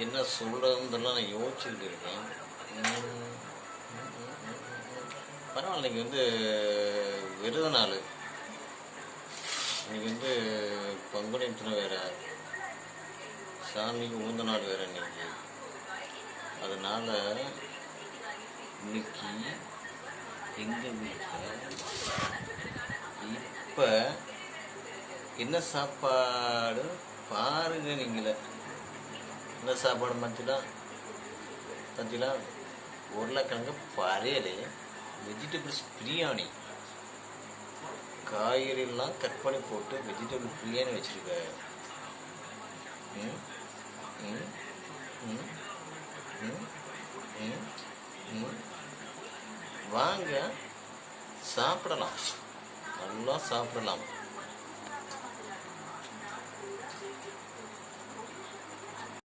என்ன சொல்கிறதுன்றலாம் நான் யோசிச்சுக்கிட்டு இருக்கேன். பரவாயில்ல, இன்றைக்கி விரத நாள். இன்றைக்கி பங்குனி உத்திரம் வேறு, சாமிக்கு உகந்த நாள் வேறு இன்றைக்கி. அதனால் இன்னைக்கு எங்கள் வீட்டில் இப்போ என்ன சாப்பாடு பாருங்க. நீங்களே என்ன சாப்பாடு மத்தியில் உருளைக்கிழங்கு பரையல், வெஜிடபிள்ஸ் பிரியாணி, காய்கறியெல்லாம் கட் பண்ணி போட்டு வெஜிடபிள் பிரியாணி வச்சுருக்க. வாங்க சாப்பிடலாம், நல்லா சாப்பிடலாம்.